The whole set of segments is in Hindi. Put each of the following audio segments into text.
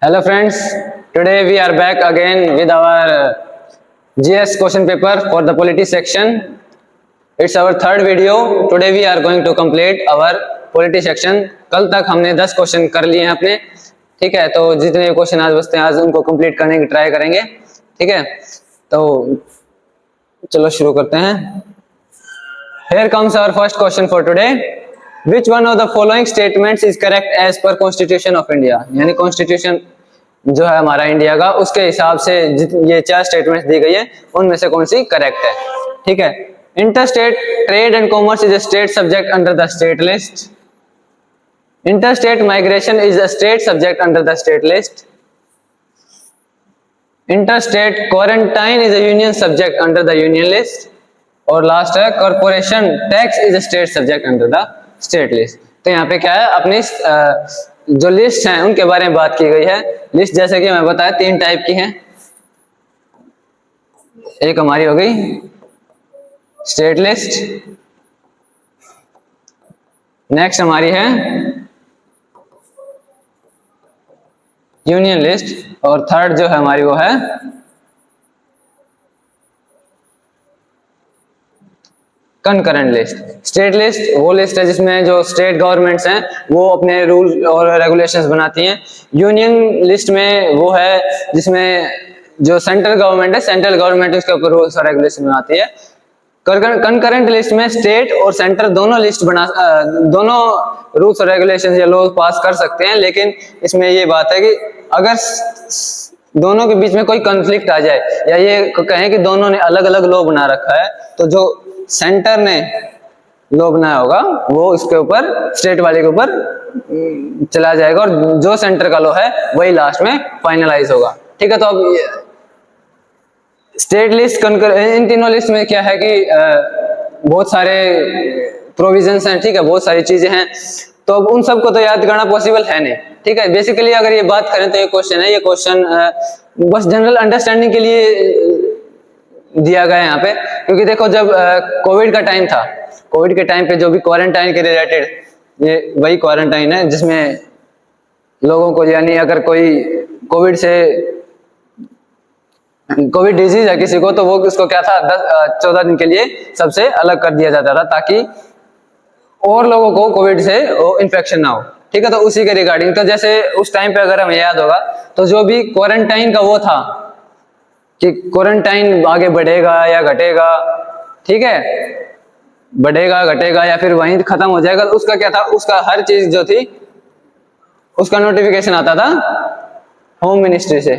Hello friends, today we are back again with our GS question paper for the polity section. It's our third video. Today we are going to complete our polity section. कल तक हमने 10 क्वेश्चन कर लिए हैं अपने, ठीक है। तो जितने क्वेश्चन आज बचते हैं आज उनको कंप्लीट करने की ट्राई करेंगे, ठीक है। तो चलो शुरू करते हैं। Here comes our first question for today. Which one of the following statements is correct as per Constitution of India? यानी कॉन्स्टिट्यूशन जो है हमारा इंडिया का, उसके हिसाब से ये 4 स्टेटमेंट्स दी गई है, उनमें से कौन सी करेक्ट है, ठीक है। Interstate trade and commerce is a state subject under the state list. Interstate migration is a state subject under the state list. Interstate quarantine is a union subject under the union list. और लास्ट है corporation tax is a state subject under the state list. तो यहाँ पे क्या है, अपनी जो लिस्ट हैं उनके बारे में बात की गई है। लिस्ट जैसे कि मैं बताया 3 टाइप की हैं। एक हमारी हो गई स्टेट लिस्ट, नेक्स्ट हमारी है यूनियन लिस्ट, और थर्ड जो है हमारी वो है कंकरेंट लिस्ट। स्टेट लिस्ट वो लिस्ट है जिसमें जो स्टेट गवर्नमेंट्स हैं वो अपने रूल और रेगुलेशंस बनाती हैं। यूनियन लिस्ट में वो है जिसमें जो सेंट्रल गवर्नमेंट है, सेंट्रल गवर्नमेंट उसके ऊपर रूल्स और रेगुलेशन बनाती है। कंकरेंट लिस्ट में स्टेट और सेंटर दोनों रूल्स और रेगुलेशन या लॉ पास कर सकते हैं, लेकिन इसमें ये बात है कि अगर दोनों के बीच में कोई कॉन्फ्लिक्ट आ जाए या ये कहें कि दोनों ने अलग अलग लॉ बना रखा है, तो जो सेंटर ने लॉ बनाया होगा वो इसके ऊपर स्टेट वाले के ऊपर चला जाएगा, और जो सेंटर का लॉ है वही लास्ट में फाइनलाइज होगा, ठीक है। तो अब स्टेट लिस्ट इन तीनों लिस्ट में क्या है कि बहुत सारे प्रोविजंस हैं, ठीक है, बहुत सारी चीजें हैं। तो अब उन सबको तो याद करना पॉसिबल है नहीं, ठीक है। बेसिकली अगर ये बात करें तो ये क्वेश्चन है, ये क्वेश्चन बस जनरल अंडरस्टैंडिंग के लिए दिया गया है यहाँ पे। क्योंकि देखो जब कोविड का टाइम था, कोविड के टाइम पे जो भी क्वारंटाइन के रिलेटेड, ये वही क्वारंटाइन है जिसमें लोगों को, यानी अगर कोई कोविड डिजीज है किसी को, तो वो उसको क्या था 14 दिन के लिए सबसे अलग कर दिया जाता था, ताकि और लोगों को कोविड से इन्फेक्शन ना हो, ठीक है। तो उसी के रिगार्डिंग, तो जैसे उस टाइम पे अगर हमें याद होगा तो जो भी क्वारंटाइन का वो था कि क्वारंटाइन आगे बढ़ेगा या घटेगा, ठीक है, बढ़ेगा घटेगा या फिर वहीं खत्म हो जाएगा, उसका क्या था, उसका हर चीज जो थी उसका नोटिफिकेशन आता था होम मिनिस्ट्री से,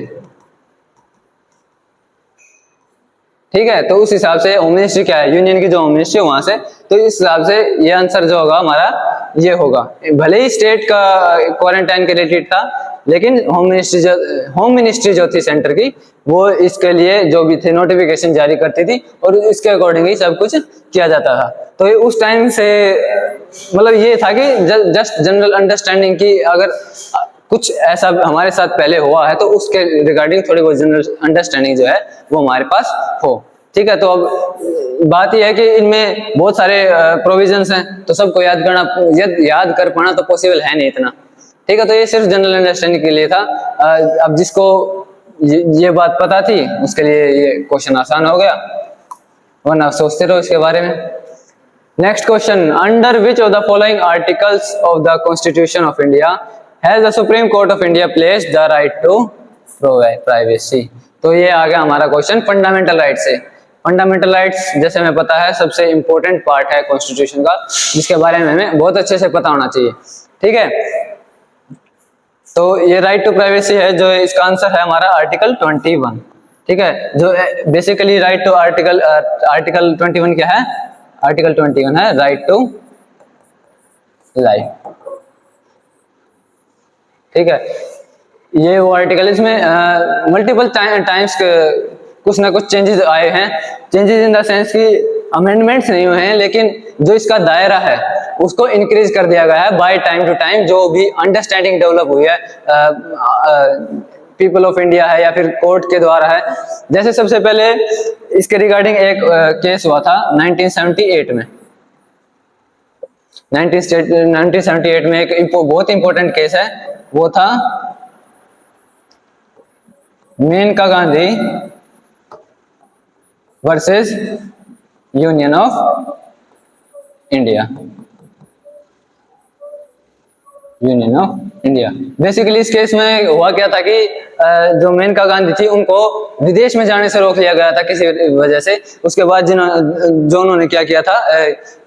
ठीक है। तो उस हिसाब से होम मिनिस्ट्री क्या है, यूनियन की जो होम मिनिस्ट्री है वहां से, तो इस हिसाब से ये आंसर जो होगा हमारा ये होगा। भले ही स्टेट का क्वारंटाइन के रिलेटेड था, लेकिन होम मिनिस्ट्री जो थी सेंटर की, वो इसके लिए जो भी थे नोटिफिकेशन जारी करती थी और इसके अकॉर्डिंग ही सब कुछ किया जाता था। तो उस टाइम से मतलब ये था कि जस्ट जनरल अंडरस्टैंडिंग की, अगर कुछ ऐसा हमारे साथ पहले हुआ है तो उसके रिगार्डिंग थोड़ी बहुत जनरल अंडरस्टैंडिंग जो है वो हमारे पास हो, ठीक है। तो अब बात यह है कि इनमें बहुत सारे प्रोविजंस हैं, तो सबको याद कर पाना तो पॉसिबल है नहीं इतना, ठीक है। तो ये सिर्फ जनरल अंडरस्टैंडिंग के लिए था। अब जिसको ये बात पता थी उसके लिए ये क्वेश्चन आसान हो गया, वरना सोचते रहो इसके बारे में। Next question, under which of the following articles of the constitution of India has the Supreme Court of India placed the right to privacy. तो ये आ गया हमारा क्वेश्चन फंडामेंटल राइट से। फंडामेंटल राइट्स जैसे हमें पता है सबसे इंपॉर्टेंट पार्ट है कॉन्स्टिट्यूशन का, जिसके बारे में हमें बहुत अच्छे से पता होना चाहिए, ठीक है। तो ये राइट टू प्राइवेसी है, जो इसका आंसर है हमारा आर्टिकल 21, ठीक है। जो बेसिकली राइट टू आर्टिकल 21 क्या है, आर्टिकल 21 है राइट टू लाइफ, ठीक है। ये वो आर्टिकल, इसमें मल्टीपल टाइम्स कुछ ना कुछ चेंजेस आए हैं। चेंजेस इन द सेंस कि अमेंडमेंट्स नहीं हुए हैं, लेकिन जो इसका दायरा है उसको इंक्रीज कर दिया गया है बाय टाइम टू टाइम। जो भी अंडरस्टैंडिंग डेवलप हुई है पीपल ऑफ इंडिया है या फिर कोर्ट के द्वारा है। जैसे सबसे पहले इसके रिगार्डिंग एक केस हुआ था 1978 में। 1978 में एक बहुत इंपॉर्टेंट केस है, वो था Maneka Gandhi versus Union of India, Union of India. Basically इस केस में हुआ क्या था कि जो मेनका गांधी थी उनको विदेश में जाने से रोक लिया गया था किसी वजह से। उसके बाद जो उन्होंने क्या किया था,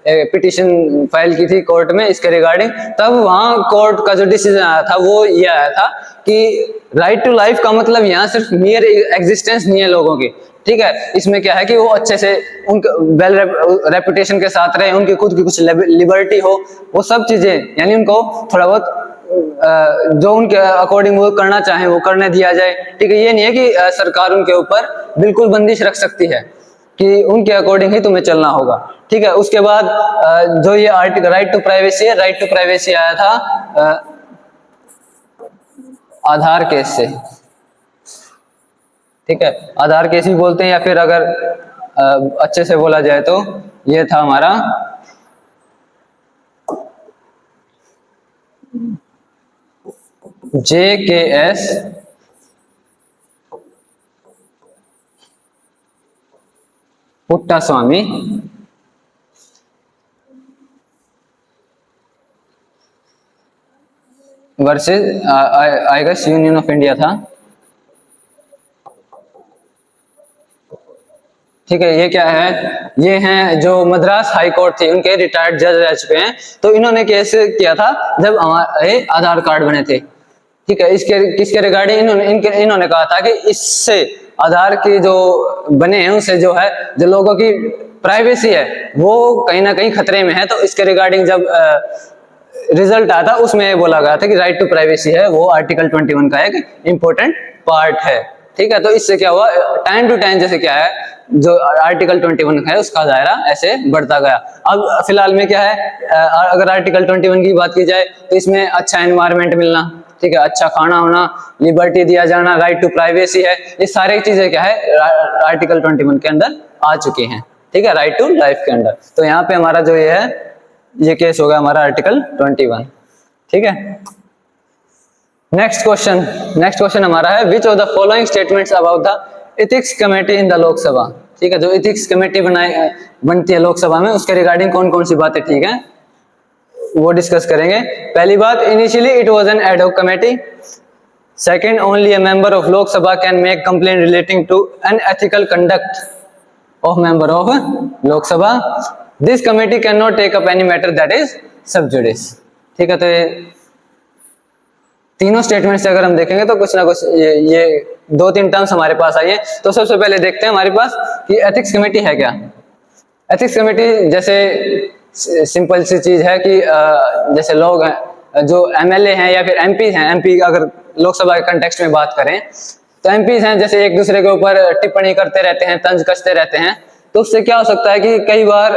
पिटीशन फाइल की थी कोर्ट में इसके रिगार्डिंग, तब वहां कोर्ट का जो डिसीजन आया था वो ये आया था कि राइट टू लाइफ का मतलब यहाँ सिर्फ मियर एग्जिस्टेंस नहीं है लोगों की, ठीक है। इसमें क्या है कि वो अच्छे से उनका वेल रेपुटेशन के साथ रहे, उनकी खुद की कुछ लिबर्टी हो, वो सब चीजें, यानी उनको थोड़ा बहुत जो उनके अकॉर्डिंग वो करना चाहे वो करने दिया जाए, ठीक है। ये नहीं है कि सरकार उनके ऊपर बिल्कुल बंदिश रख सकती है कि उनके अकॉर्डिंग ही तुम्हें चलना होगा, ठीक है। उसके बाद जो ये आर्टिकल राइट टू प्राइवेसी है, राइट टू प्राइवेसी आया था आधार केस से, ठीक है। आधार केस भी बोलते हैं, या फिर अगर अच्छे से बोला जाए तो ये था हमारा JKS Puttaswamy versus I guess Union of India था, ठीक है। ये क्या है, ये हैं जो मद्रास हाई कोर्ट थी, उनके रिटायर्ड जज रह चुके हैं। तो इन्होंने केस किया था जब हमारे आधार कार्ड बने थे, ठीक है। किसके रिगार्डिंग इन्होंने कहा था कि इससे आधार के जो बने हैं उनसे जो है जो लोगों की प्राइवेसी है वो कहीं ना कहीं खतरे में है। तो इसके रिगार्डिंग जब रिजल्ट आया था उसमें बोला गया था कि राइट टू प्राइवेसी है वो आर्टिकल 21 का एक इंपॉर्टेंट पार्ट है, ठीक है। तो इससे क्या हुआ, टाइम टू टाइम जैसे क्या है जो आर्टिकल 21 है उसका दायरा ऐसे बढ़ता गया। अब फिलहाल में क्या है, अगर आर्टिकल 21 की बात की जाए तो इसमें अच्छा एनवायरनमेंट मिलना, ठीक है, अच्छा खाना होना, लिबर्टी दिया जाना, राइट टू प्राइवेसी है, ये सारी चीजें क्या है आर्टिकल 21 के अंदर आ चुकी हैं, ठीक है, राइट टू लाइफ के अंदर। तो यहाँ पे हमारा जो ये है ये केस होगा हमारा आर्टिकल 21, ठीक है। नेक्स्ट क्वेश्चन हमारा है which of the following statements about the ethics committee in the Lok Sabha, ठीक है। जो एथिक्स कमेटी बनती है लोकसभा में उसके रिगार्डिंग कौन कौन सी बातें ठीक है वो डिस्कस करेंगे। पहली बात, initially it was an ad hoc committee. Second, only a member of Lok Sabha can make complaint relating to unethical conduct of member of Lok Sabha. This committee can not take up any matter that is sub judice, ठीक है। तो तीनों स्टेटमेंट से अगर हम देखेंगे तो कुछ ना कुछ ये दो तीन टर्म्स हमारे पास आई है। तो सबसे पहले देखते हैं हमारे पास कि एथिक्स कमेटी है क्या। एथिक्स कमेटी जैसे सिंपल सी चीज है कि जैसे लोग हैं जो एमएलए हैं या फिर एमपी हैं, एमपी अगर लोकसभा के कंटेक्स्ट में बात करें तो एमपी हैं जैसे एक दूसरे के ऊपर टिप्पणी करते रहते हैं, तंज कसते रहते हैं। तो उससे क्या हो सकता है कि कई बार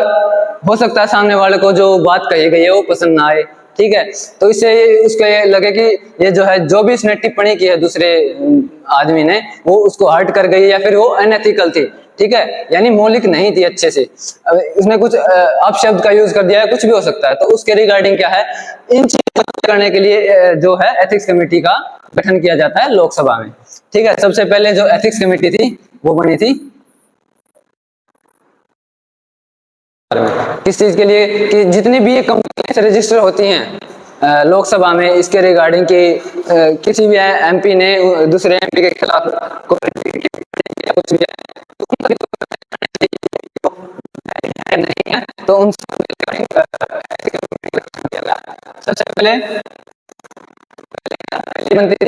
हो सकता है सामने वाले को जो बात कही गई है वो पसंद ना आए, ठीक है। तो इससे उसको ये लगे कि ये जो है जो भी इसने टिप्पणी की है दूसरे आदमी ने वो उसको हर्ट कर गई या फिर वो अनएथिकल थी, ठीक है, यानी मौलिक नहीं थी अच्छे से, उसने कुछ अपशब्द का यूज कर दिया है, कुछ भी हो सकता है। तो उसके रिगार्डिंग क्या है, इन चीजों को करने के लिए जो है एथिक्स कमेटी का गठन किया जाता है लोकसभा में, ठीक है। सबसे पहले जो एथिक्स कमेटी थी वो बनी थी किस चीज के लिए, कि जितनी भी ये कंप्लेंट्स रजिस्टर होती हैं लोकसभा में इसके रिगार्डिंग कि किसी भी एमपी ने दूसरे एमपी के खिलाफ कुछ भी नहीं है तो उन सबसे पहले बनती थी,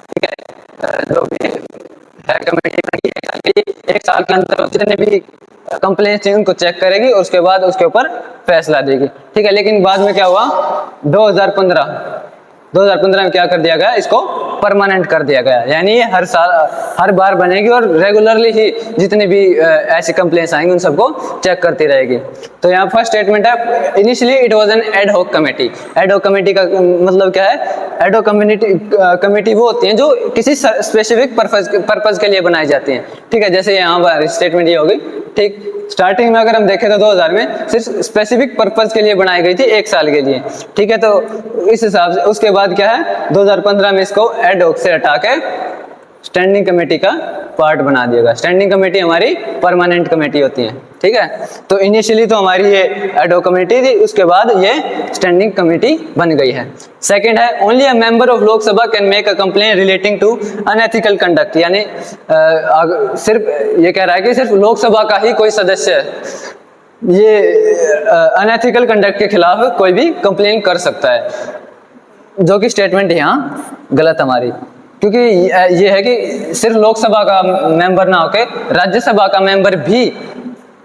ठीक है, जो भी है कमेटी बनी एक साल के अंदर जितने भी कंप्लेंट्स हैं उनको चेक करेगी और उसके बाद उसके ऊपर फैसला देगी, ठीक है। लेकिन बाद में क्या हुआ, 2015 में क्या कर दिया गया, इसको परमानेंट कर दिया गया, यानी ये हर साल हर बार बनेगी और रेगुलरली ही जितने भी ऐसी कंप्लेंट्स आएंगी उन सबको चेक करती रहेगी। तो यहाँ फर्स्ट स्टेटमेंट है, initially it was an ad hoc committee. Ad hoc committee का मतलब क्या है, एड हॉक कमेटी वो होती हैं जो किसी स्पेसिफिक पर्पज के लिए बनाई जाती हैं, ठीक है। जैसे यहाँ पर स्टेटमेंट ये होगी, ठीक, स्टार्टिंग में अगर हम देखें तो 2000 में सिर्फ स्पेसिफिक पर्पज के लिए बनाई गई थी, एक साल के लिए, ठीक है। तो इस हिसाब से उसके बाद क्या है 2015 में इसको एड हॉक से हटा के स्टैंडिंग कमेटी का पार्ट बना दिएगा। स्टैंडिंग कमेटी हमारी परमानेंट कमेटी होती है, ठीक है। तो इनिशियली तो हमारी ये एडहॉक कमेटी थी, उसके बाद ये स्टैंडिंग कमेटी बन गई है। सेकंड है only a member of Lok Sabha can make a complaint relating to unethical conduct, यानी सिर्फ ये कह रहा है कि सिर्फ लोकसभा का ही कोई सदस्य ये अनएथिकल कंडक्ट के खिलाफ कोई भी कंप्लेन कर सकता है, जो कि स्टेटमेंट यहाँ गलत हमारी, क्योंकि ये है कि सिर्फ लोकसभा का मेंबर ना होके राज्यसभा का मेंबर भी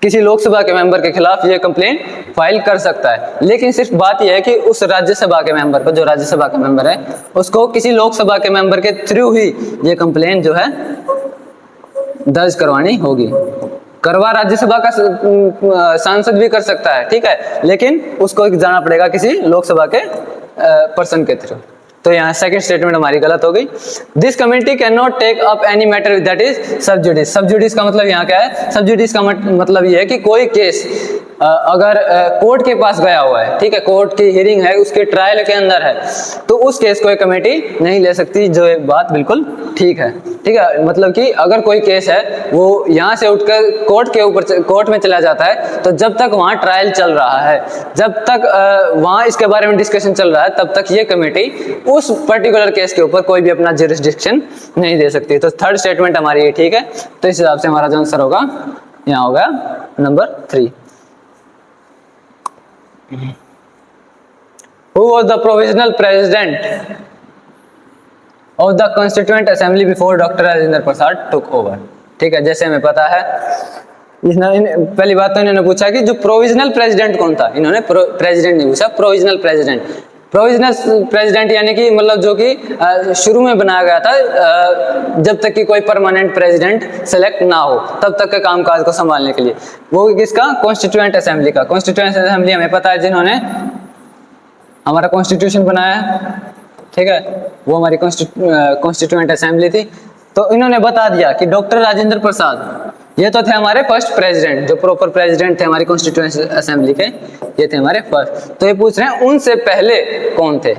किसी लोकसभा के मेंबर के खिलाफ ये कंप्लेन फाइल कर सकता है। लेकिन सिर्फ बात यह है कि उस राज्यसभा के मेंबर को, जो राज्यसभा का मेंबर है, उसको किसी लोकसभा के मेंबर के थ्रू ही ये कंप्लेन जो है दर्ज करवानी होगी। करवा राज्यसभा का सांसद भी कर सकता है, ठीक है, लेकिन उसको जाना पड़ेगा किसी लोकसभा के पर्सन के थ्रू। तो यहाँ सेकंड स्टेटमेंट हमारी गलत हो गई। This committee can not take up any matter that is sub judice. सब जुडिस का मतलब यहाँ क्या है? सब जुडिस का मतलब ये है कि कोई केस अगर कोर्ट के पास गया हुआ है, ठीक है, कोर्ट की हियरिंग है, उसके ट्रायल के अंदर है, तो उस केस को एक कमेटी नहीं ले सकती, जो बात बिल्कुल ठीक है, ठीक है। मतलब कि अगर कोई केस है वो यहाँ से उठकर कोर्ट में चला जाता है, तो जब तक वहाँ ट्रायल चल रहा है, जब तक वहाँ इसके बारे में डिस्कशन चल रहा है, तब तक ये कमेटी उस पर्टिकुलर केस के ऊपर कोई भी अपना जुरिस्डिक्शन नहीं दे सकती। तो थर्ड स्टेटमेंट हमारी ये ठीक है। तो इस हिसाब से हमारा जो आंसर होगा यहाँ होगा number 3। Who was the provisional president of the Constituent Assembly before Dr. Rajendra Prasad took over? ठीक है, जैसे हमें पता है, पहली बात तो इन्होंने पूछा कि जो प्रोविजनल प्रेसिडेंट कौन था। इन्होंने प्रेसिडेंट नहीं पूछा, प्रोविजनल प्रेसिडेंट। प्रोविजनल प्रेसिडेंट यानी कि मतलब जो कि शुरू में बनाया गया था, जब तक कि कोई परमानेंट प्रेसिडेंट सेलेक्ट ना हो, तब तक के कामकाज को संभालने के लिए। वो किसका? कॉन्स्टिट्यूएंट असेंबली का। कॉन्स्टिट्यूएंट असेंबली हमें पता है जिन्होंने हमारा कॉन्स्टिट्यूशन बनाया है, ठीक है, वो हमारी कॉन्स्टिट्यूएंट असेंबली थी। तो इन्होंने बता दिया कि डॉक्टर राजेंद्र प्रसाद ये तो थे हमारे फर्स्ट प्रेसिडेंट, जो प्रॉपर प्रेसिडेंट थे हमारी कॉन्स्टिट्यूएंट असेंबली के, ये थे हमारे फर्स्ट। तो ये पूछ रहे हैं उनसे पहले कौन थे,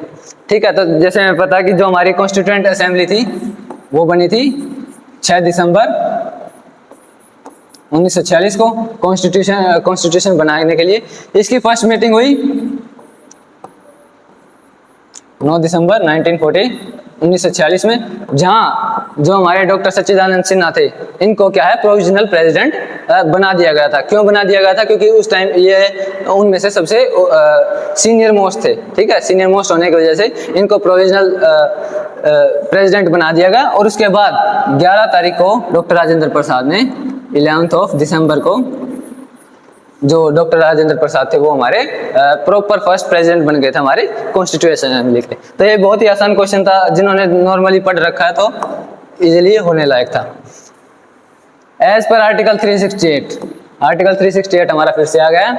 ठीक है। तो जैसे हमें पता कि जो हमारी कॉन्स्टिट्यूएंट असेंबली थी वो बनी थी 6 दिसंबर 1946 को कॉन्स्टिट्यूशन बनाने के लिए। इसकी फर्स्ट मीटिंग हुई 9 दिसंबर 1946 में, जहां जो हमारे डॉक्टर सच्चिदानंद सिन्हा थे, इनको क्या है प्रोविजनल प्रेसिडेंट बना दिया गया था। क्यों बना दिया गया था? क्योंकि उस टाइम ये उनमें से सबसे सीनियर मोस्ट थे, ठीक है। सीनियर मोस्ट होने की वजह से इनको प्रोविजनल प्रेसिडेंट बना दिया गया। और उसके बाद 11 तारीख को डॉक्टर राजेंद्र प्रसाद ने 11 दिसंबर को, जो डॉक्टर राजेंद्र प्रसाद थे वो हमारे प्रॉपर फर्स्ट प्रेसिडेंट बन गए थे हमारे कॉन्स्टिट्यूशन असेंबली के। तो ये बहुत ही आसान क्वेश्चन था, जिन्होंने नॉर्मली पढ़ रखा है तो इजीली होने लायक था। एज पर आर्टिकल 368, आर्टिकल 368 हमारा फिर से आ गया।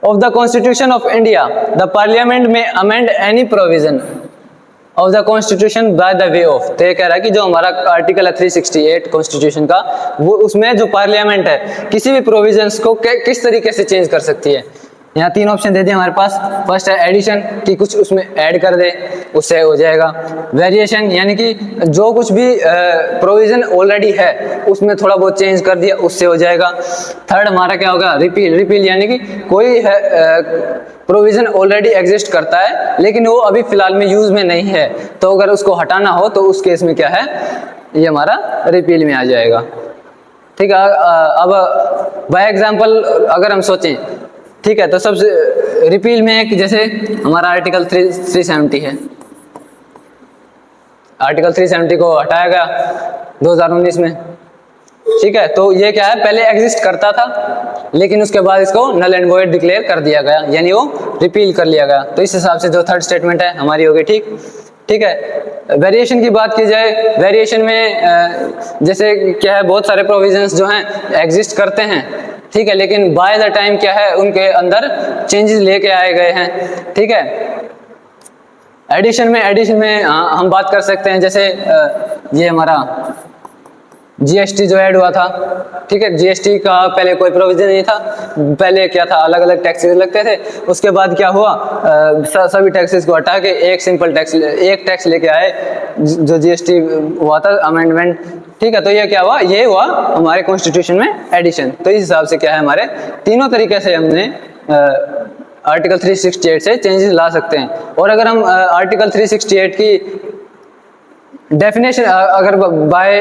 Of the constitution of India the parliament में amend any provision of the constitution by the way of. तो ये कह रहा है कि जो हमारा आर्टिकल है 368 कॉन्स्टिट्यूशन का, वो उसमें जो पार्लियामेंट है किसी भी प्रोविजंस को किस तरीके से चेंज कर सकती है। यहाँ 3 ऑप्शन दे दिए हमारे पास। फर्स्ट है एडिशन, कि कुछ उसमें ऐड कर दे, उससे हो जाएगा। वेरिएशन, यानी कि जो कुछ भी प्रोविजन ऑलरेडी है उसमें थोड़ा बहुत चेंज कर दिया, उससे हो जाएगा। थर्ड हमारा क्या होगा? रिपील। रिपील यानी कि कोई प्रोविजन ऑलरेडी एग्जिस्ट करता है लेकिन वो अभी फिलहाल में यूज में नहीं है, तो अगर उसको हटाना हो तो उस केस में क्या है, ये हमारा रिपील में आ जाएगा, ठीक है। अब बाय एग्जांपल अगर हम सोचें, ठीक है, तो सबसे रिपील में एक जैसे हमारा आर्टिकल 370 है, आर्टिकल 370 को हटाया गया 2019 में, ठीक है। तो ये क्या है, पहले एग्जिस्ट करता था लेकिन उसके बाद इसको नल एंड वॉइड डिक्लेयर कर दिया गया, यानी वो रिपील कर लिया गया। तो इस हिसाब से जो थर्ड स्टेटमेंट है हमारी होगी ठीक, ठीक है। वेरिएशन की बात की जाए, वेरिएशन में जैसे क्या है, बहुत सारे प्रोविजंस जो हैं एग्जिस्ट करते हैं, ठीक है, लेकिन बाय द टाइम क्या है उनके अंदर चेंजेस लेके आए गए हैं, ठीक है। एडिशन में हम बात कर सकते हैं, जैसे ये हमारा जीएसटी जो ऐड हुआ था, ठीक है। जीएसटी का पहले कोई प्रोविजन नहीं था, पहले क्या था, अलग अलग टैक्सेस लगते थे। उसके बाद क्या हुआ, सभी टैक्सेस को हटा के एक सिंपल टैक्स, एक टैक्स लेके आए जो जीएसटी हुआ था अमेंडमेंट, ठीक है। तो ये क्या हुआ, ये हुआ हमारे कॉन्स्टिट्यूशन में एडिशन। तो इस हिसाब से क्या है, हमारे तीनों तरीके से हमने आर्टिकल 368 से चेंजेस ला सकते हैं। और अगर हम आर्टिकल 368 की डेफिनेशन अगर बाय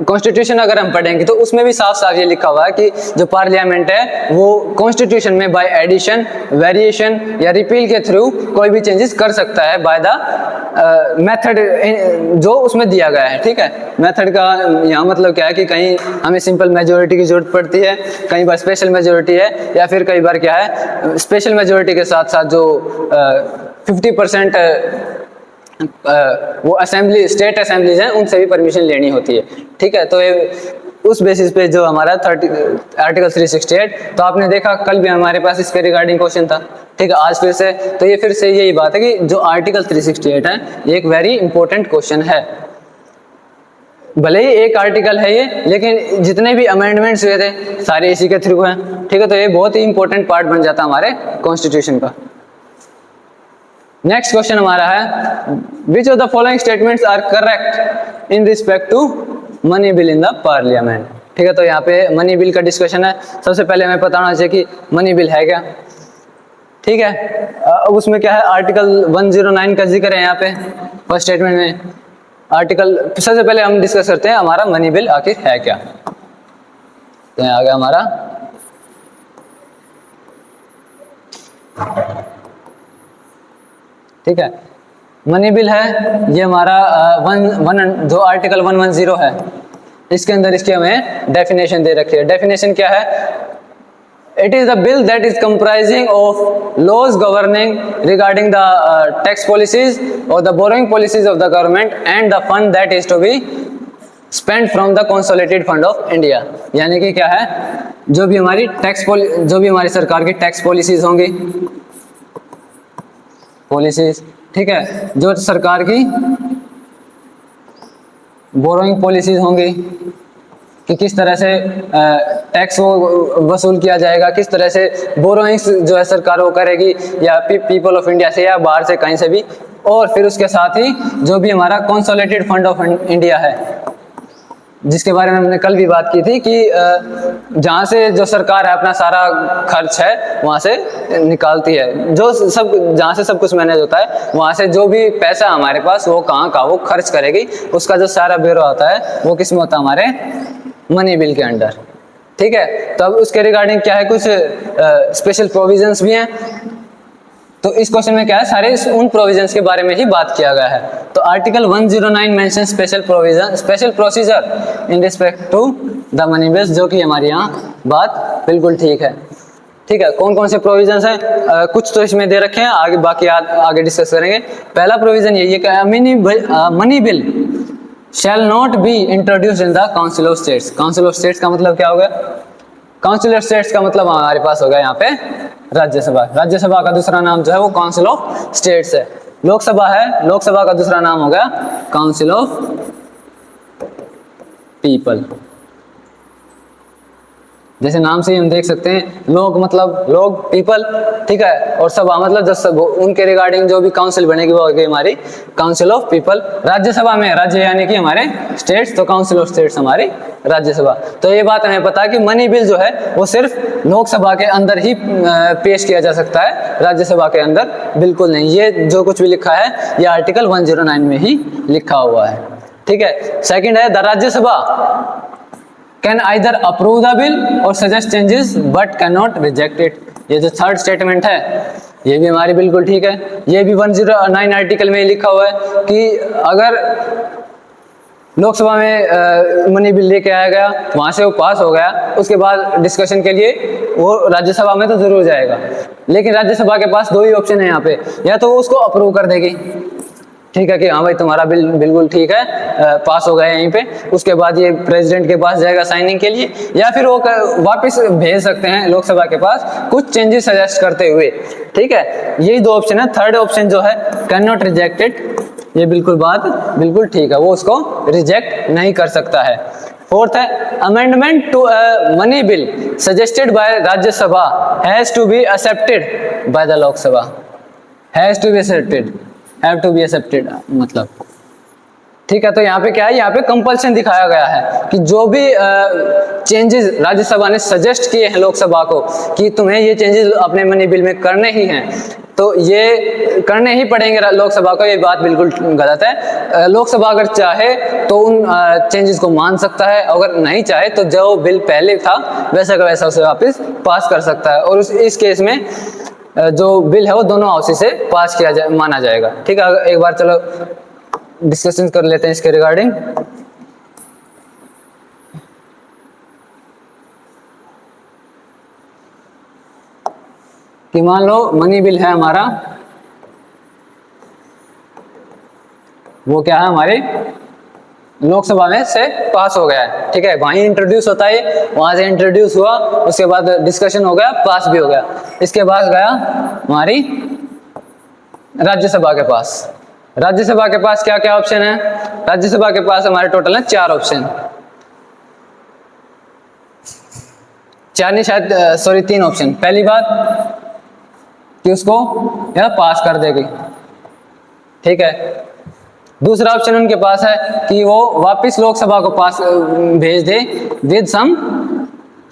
कॉन्स्टिट्यूशन अगर हम पढ़ेंगे तो उसमें भी साफ साफ ये लिखा हुआ है कि जो पार्लियामेंट है वो कॉन्स्टिट्यूशन में बाय एडिशन, वेरिएशन या रिपील के थ्रू कोई भी चेंजेस कर सकता है बाय द मेथड जो उसमें दिया गया है, ठीक है। मेथड का यहाँ मतलब क्या है कि कहीं हमें सिंपल मेजोरिटी की जरूरत पड़ती है, कई बार स्पेशल मेजोरिटी है, या फिर कई बार क्या है स्पेशल मेजोरिटी के साथ साथ जो 50% वो असेंबली, स्टेट असेंबलीज हैं, उनसे भी परमिशन लेनी होती है, ठीक है। तो उस बेसिस पे जो हमारा आर्टिकल 368, तो आपने देखा कल भी हमारे पास इसके रिगार्डिंग क्वेश्चन था, ठीक है। आज फिर से, तो ये फिर से यही बात है कि जो आर्टिकल 368 है ये एक वेरी इंपॉर्टेंट क्वेश्चन है। भले ही एक आर्टिकल है ये, लेकिन जितने भी अमेंडमेंट्स हुए थे सारे इसी के थ्रू हैं, ठीक है। तो ये बहुत ही इंपॉर्टेंट पार्ट बन जाता है हमारे कॉन्स्टिट्यूशन का। नेक्स्ट क्वेश्चन हमारा है, which of the following statements are correct in respect to money bill in the parliament, ठीक है। तो यहाँ पे मनी बिल का डिस्कशन है। सबसे पहले हमें पता होना चाहिए कि मनी बिल है क्या, ठीक है। अब उसमें क्या है, आर्टिकल 109 का जिक्र है यहाँ पे फर्स्ट स्टेटमेंट में। आर्टिकल सबसे पहले हम डिस्कस करते हैं हमारा मनी बिल आखिर है क्या। तो यहाँ आ गया हमारा ठीक है, मनी बिल है ये हमारा जो आर्टिकल 110 है, इसके अंदर इसकी हमें डेफिनेशन दे रखी है। डेफिनेशन क्या है, it is the bill that is comprising of laws governing regarding the tax policies और the borrowing policies of the government and the fund that is to be spend from the consolidated fund of India. यानी कि क्या है, जो भी हमारी सरकार की टैक्स पॉलिसीज होंगी, ठीक है, जो सरकार की बोरोइंग पॉलिसीज होंगी कि किस तरह से टैक्स वसूल किया जाएगा, किस तरह से बोरोइंग्स जो है सरकार वो करेगी, या पीपल ऑफ इंडिया से या बाहर से कहीं से भी। और फिर उसके साथ ही जो भी हमारा कंसोलिडेटेड फंड ऑफ इंडिया है, जिसके बारे में हमने कल भी बात की थी कि जहाँ से जो सरकार है अपना सारा खर्च है वहाँ से निकालती है, जो सब जहाँ से सब कुछ मैनेज होता है, वहाँ से जो भी पैसा हमारे पास वो कहाँ का वो खर्च करेगी, उसका जो सारा ब्यूरो आता है वो किस में होता है, हमारे मनी बिल के अंडर, ठीक है। तो अब उसके रिगार्डिंग क्या है, कुछ स्पेशल प्रोविजंस भी हैं। तो इस क्वेश्चन में क्या है, सारे उन प्रोविजंस के बारे में ही बात किया गया है। तो article 109 mention special procedure in respect to the money bills, जो कि हमारे यहाँ बात बिल्कुल ठीक है, ठीक है। कौन कौन से प्रोविजंस हैं, कुछ तो इसमें दे रखे हैं, आगे बाकी आगे डिस्कस करेंगे। पहला प्रोविजन यही है कि money bill shall not be introduce in the council of states. Council of states का मतलब क्या हो गया, काउंसिल ऑफ स्टेट्स का मतलब हमारे पास हो गया यहाँ पे राज्यसभा। राज्यसभा का दूसरा नाम जो है वो काउंसिल ऑफ स्टेट्स है। लोकसभा है, लोकसभा का दूसरा नाम हो गया काउंसिल ऑफ पीपल। जैसे नाम से ही हम देख सकते हैं, लोग मतलब लोग, पीपल, ठीक है, और सभा मतलब जो सब उनके रिगार्डिंग जो भी काउंसिल बनेगी वो होगी हमारी काउंसिल ऑफ पीपल। राज्यसभा में, राज्य यानी कि हमारे स्टेट्स, तो काउंसिल ऑफ स्टेट्स हमारी राज्यसभा। तो ये बात हमें पता है कि मनी बिल जो है वो सिर्फ लोकसभा के अंदर ही पेश किया जा सकता है, राज्यसभा के अंदर बिल्कुल नहीं। ये जो कुछ भी लिखा है ये आर्टिकल 109 में ही लिखा हुआ है, ठीक है। सेकंड है, the Rajya Sabha can either approve the bill और suggest changes but can not reject it. ये जो थर्ड स्टेटमेंट है ये भी हमारी बिल्कुल ठीक है। ये भी 109 आर्टिकल में लिखा हुआ है कि अगर लोकसभा में मनी बिल लेके आया गया, वहां से वो पास हो गया, उसके बाद डिस्कशन के लिए वो राज्यसभा में तो जरूर जाएगा, लेकिन राज्यसभा के पास दो ही ऑप्शन है यहाँ पे, या तो वो उसको अप्रूव कर देगी, ठीक है, कि हाँ भाई तुम्हारा बिल बिल्कुल ठीक है, पास हो गया यहीं पे, उसके बाद ये प्रेसिडेंट के पास जाएगा साइनिंग के लिए, या फिर वो वापस भेज सकते हैं लोकसभा के पास कुछ चेंजेस सजेस्ट करते हुए, ठीक है। यही दो ऑप्शन है। थर्ड ऑप्शन जो है कैन नॉट रिजेक्ट इट, ये बिल्कुल बात बिल्कुल ठीक है, वो उसको रिजेक्ट नहीं कर सकता है। फोर्थ है, amendment to money bill suggested by Rajya Sabha has to be accepted by the Lok Sabha. Has to be accepted, have to be accepted मतलब ठीक है, तो यहाँ पे क्या है, यहाँ पे कंपल्शन दिखाया गया है कि जो भी चेंजेस राज्यसभा ने सजेस्ट किए हैं लोकसभा को कि तुम्हें ये चेंजेस अपने मनी बिल में करने ही हैं, तो ये करने ही पड़ेंगे लोकसभा को। ये बात बिल्कुल गलत है। लोकसभा अगर चाहे तो उन चेंजेस को मान सकता है, अगर नहीं चाहे तो जो बिल पहले था वैसा का वैसा उसे वापस पास कर सकता है। और इस केस में जो बिल है वो दोनों हाउसेस से पास किया जाए, माना जाएगा। ठीक है, एक बार चलो डिस्कशन कर लेते हैं इसके रिगार्डिंग। कि मान लो मनी बिल है हमारा, वो क्या है हमारे लोकसभा में से पास हो गया है। ठीक है, वहीं इंट्रोड्यूस होता है, वहां से इंट्रोड्यूस हुआ, उसके बाद डिस्कशन हो गया, पास भी हो गया। इसके बाद गया हमारी राज्यसभा के पास। राज्यसभा के पास क्या क्या ऑप्शन है? राज्यसभा के पास हमारे टोटल है 4 ऑप्शन, 4 नहीं शायद, सॉरी 3 ऑप्शन। पहली बात कि उसको यह पास कर देगी। ठीक है, दूसरा ऑप्शन उनके पास है कि वो वापस लोकसभा को पास भेज दे विद सम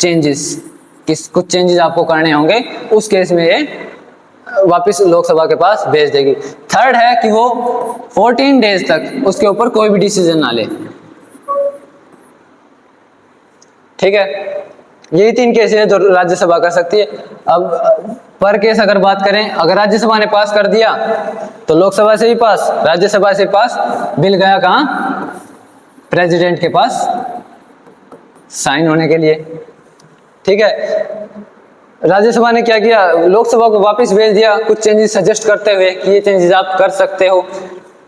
चेंजेस, कुछ चेंजेस आपको करने होंगे, उस केस में ये वापस लोकसभा के पास भेज देगी। थर्ड है कि वो 14 डेज तक उसके ऊपर कोई भी डिसीजन ना ले। ठीक है, यही 3 केस है जो राज्यसभा कर सकती है। अब पर केस अगर बात करें, अगर राज्यसभा ने पास कर दिया तो लोकसभा से ही पास, राज्यसभा से पास, बिल गया कहां? प्रेसिडेंट के पास साइन होने के लिए। ठीक है, राज्यसभा ने क्या किया, लोकसभा को वापस भेज दिया कुछ चेंजेस सजेस्ट करते हुए कि ये चेंजेस आप कर सकते हो।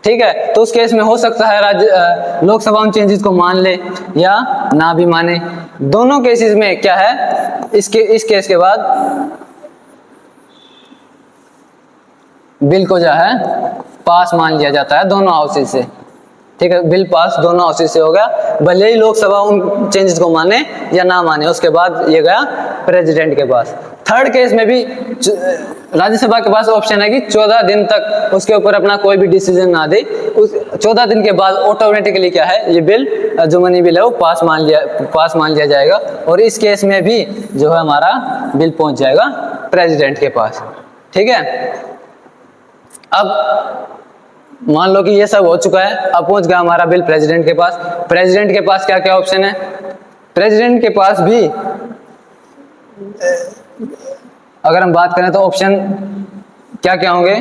ठीक है, तो उस केस में हो सकता है लोकसभा उन चेंजेस को मान ले या ना भी माने। दोनों केसेस में क्या है, इस केस के बाद बिल को जो है पास मान लिया जाता है दोनों हाउसेज से। ठीक है, बिल पास दोनों हाउसेज से हो गया, भले ही लोकसभा उन चेंजेस को माने या ना माने। उसके बाद ये गया प्रेसिडेंट के पास। थर्ड केस में भी राज्यसभा के पास ऑप्शन है कि 14 दिन तक उसके ऊपर अपना कोई भी डिसीजन ना दे, उस 14 दिन के बाद ऑटोमेटिकली क्या है, ये बिल जो मनी बिल है वो पास मान लिया जाएगा। और इस केस में भी जो है हमारा बिल पहुंच जाएगा प्रेसिडेंट के पास। ठीक है, अब मान लो कि ये सब हो चुका है, अब पहुंच गया हमारा बिल प्रेसिडेंट के पास। प्रेसिडेंट के पास क्या क्या ऑप्शन है? प्रेसिडेंट के पास भी अगर हम बात करें तो ऑप्शन क्या क्या होंगे?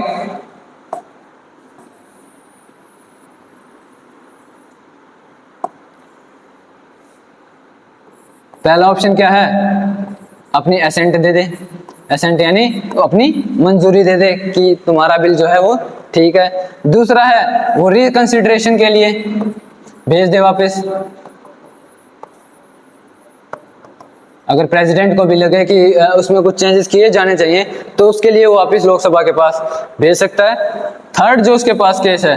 पहला ऑप्शन क्या है, अपनी एसेंट दे दे। एसेंट यानी अपनी मंजूरी दे दे कि तुम्हारा बिल जो है वो ठीक है। दूसरा है वो रिकंसिडरेशन के लिए भेज दे वापस। अगर प्रेसिडेंट को भी लगे कि उसमें कुछ चेंजेस किए जाने चाहिए तो उसके लिए वो वापस लोकसभा के पास भेज सकता है। थर्ड जो उसके पास केस है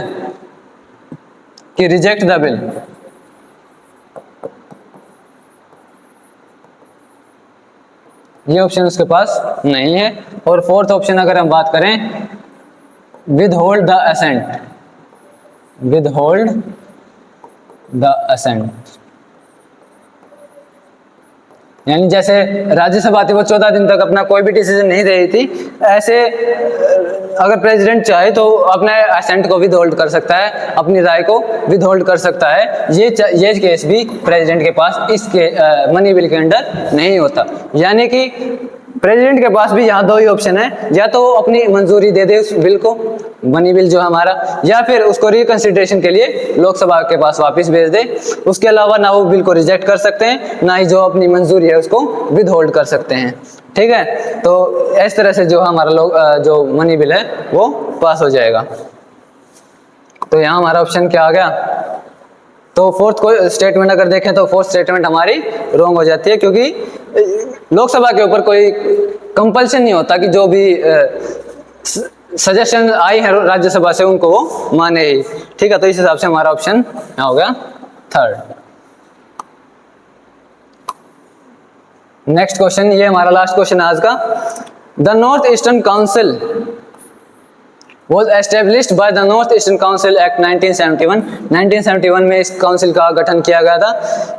कि रिजेक्ट द बिल, ये ऑप्शन उसके पास नहीं है। और फोर्थ ऑप्शन अगर हम बात करें, withhold the assent, withhold the assent, यानी जैसे राज्यसभा थी वो 14 दिन तक अपना कोई भी डिसीजन नहीं दे रही थी, ऐसे अगर प्रेसिडेंट चाहे तो अपने असेंट को विद होल्ड कर सकता है, अपनी राय को विद होल्ड कर सकता है। ये केस भी प्रेसिडेंट के पास इसके मनी बिल के अंडर नहीं होता। यानी कि प्रेसिडेंट के पास भी यहाँ 2 ही ऑप्शन है, या तो वो अपनी मंजूरी दे दे उस बिल को, मनी बिल जो हमारा, या फिर उसको रिकंसिडरेशन के लिए लोकसभा के पास वापस भेज दे। उसके अलावा ना वो बिल को रिजेक्ट कर सकते हैं, ना ही जो अपनी मंजूरी है उसको विद होल्ड कर सकते हैं। ठीक है, तो इस तरह से जो हमारा जो मनी बिल है वो पास हो जाएगा। तो यहाँ हमारा ऑप्शन क्या आ गया? तो फोर्थ को स्टेटमेंट अगर देखें तो फोर्थ स्टेटमेंट हमारी रॉन्ग हो जाती है, क्योंकि लोकसभा के ऊपर कोई कंपल्शन नहीं होता कि जो भी सजेशन आई है राज्यसभा से उनको वो माने ही। ठीक है, तो इस हिसाब से हमारा ऑप्शन हो गया थर्ड। नेक्स्ट क्वेश्चन, ये हमारा लास्ट क्वेश्चन आज का। The north eastern council was established by the North Eastern Council Act 1971. 1971 में इस काउंसिल का गठन किया गया था.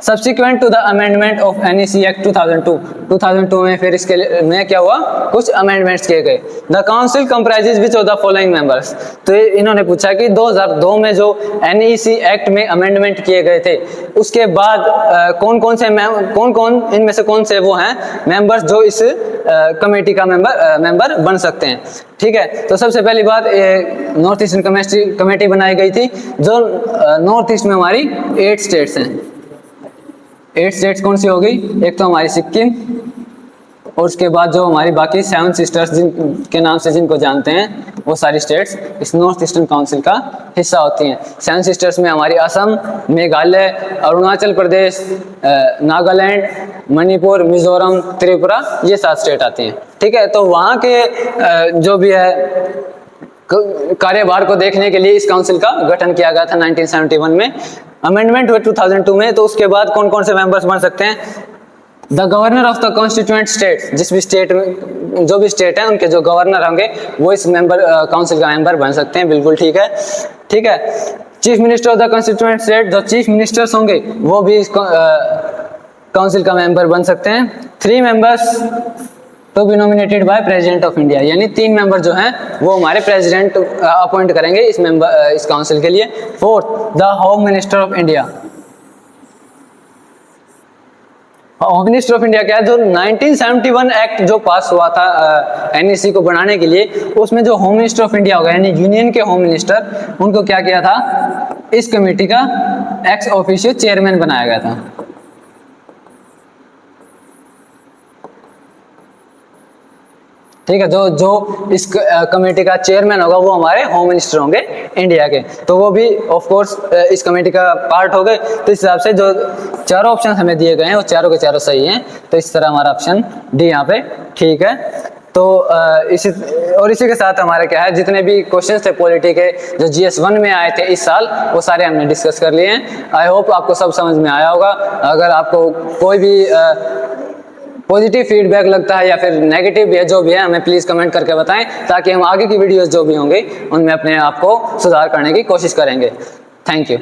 Subsequent to the amendment of NEC Act 2002. 2002 में फिर इसके में क्या हुआ, कुछ amendments किए गए. The council comprises which of the following members. तो इन्होंने पूछा कि 2002 में जो NEC Act में amendment किए गए थे उसके बाद कौन कौन इनमें से कौन से वो हैं मेंबर्स जो इस कमेटी का मेंबर बन सकते हैं. ठीक है, तो सबसे पहली बात नॉर्थ ईस्टर्न कमेटी बनाई गई थी जो नॉर्थ ईस्ट में हमारी 8 स्टेट्स हैं. 8 स्टेट्स कौन सी होगी, एक तो हमारी सिक्किम और उसके बाद जो हमारी बाकी 7 सिस्टर्स जिनके नाम से जिनको जानते हैं वो सारी स्टेट्स इस नॉर्थ ईस्टर्न काउंसिल का हिस्सा होती हैं. 7 सिस्टर्स में हमारी असम, मेघालय, अरुणाचल प्रदेश, नागालैंड, मणिपुर, मिजोरम, त्रिपुरा, ये 7 स्टेट आती हैं. ठीक है, तो वहाँ के जो भी है कार्यभार को देखने के लिए इस काउंसिल का गठन किया गया था 1971 में. अमेंडमेंट हुए 2002 में. तो उसके बाद कौन कौन से मेंबर्स बन सकते हैं, the governor of the constituent state, जिस भी स्टेट में जो भी स्टेट है उनके जो गवर्नर होंगे वो इस काउंसिल का मेंबर बन सकते हैं. बिल्कुल ठीक है. ठीक है, chief minister of the constituent state, जो चीफ मिनिस्टर्स होंगे वो भी इस काउंसिल का मेंबर बन सकते हैं. 3 members to be nominated by president of India, यानी 3 मेंबर जो हैं वो हमारे प्रेसिडेंट अपॉइंट करेंगे इस काउंसिल के लिए. 4th, the home minister of India. Home minister of India क्या है, जो 1971 एक्ट जो पास हुआ था एनईसी को बनाने के लिए, उसमें जो होम मिनिस्टर ऑफ इंडिया होगा यानी यूनियन के होम मिनिस्टर, उनको क्या किया था, इस कमेटी का एक्स ऑफिशियो चेयरमैन बनाया गया था. ठीक है, जो इस कमेटी का चेयरमैन होगा वो हमारे होम मिनिस्टर होंगे इंडिया के. तो वो भी ऑफ कोर्स इस कमेटी का पार्ट हो गए. तो इस हिसाब से जो चारों ऑप्शन हमें दिए गए हैं वो चारों के चारों सही हैं. तो इस तरह हमारा ऑप्शन डी यहाँ पे ठीक है. तो इसी के साथ हमारे क्या है, जितने भी क्वेश्चंस थे पॉलिटी के जो GS1 में आए थे इस साल, वो सारे हमने डिस्कस कर लिए हैं. आई होप आपको सब समझ में आया होगा. अगर आपको कोई भी पॉजिटिव फीडबैक लगता है या फिर नेगेटिव भी है, जो भी है हमें प्लीज़ कमेंट करके बताएं, ताकि हम आगे की वीडियोस जो भी होंगे उनमें अपने आप को सुधार करने की कोशिश करेंगे. Thank you.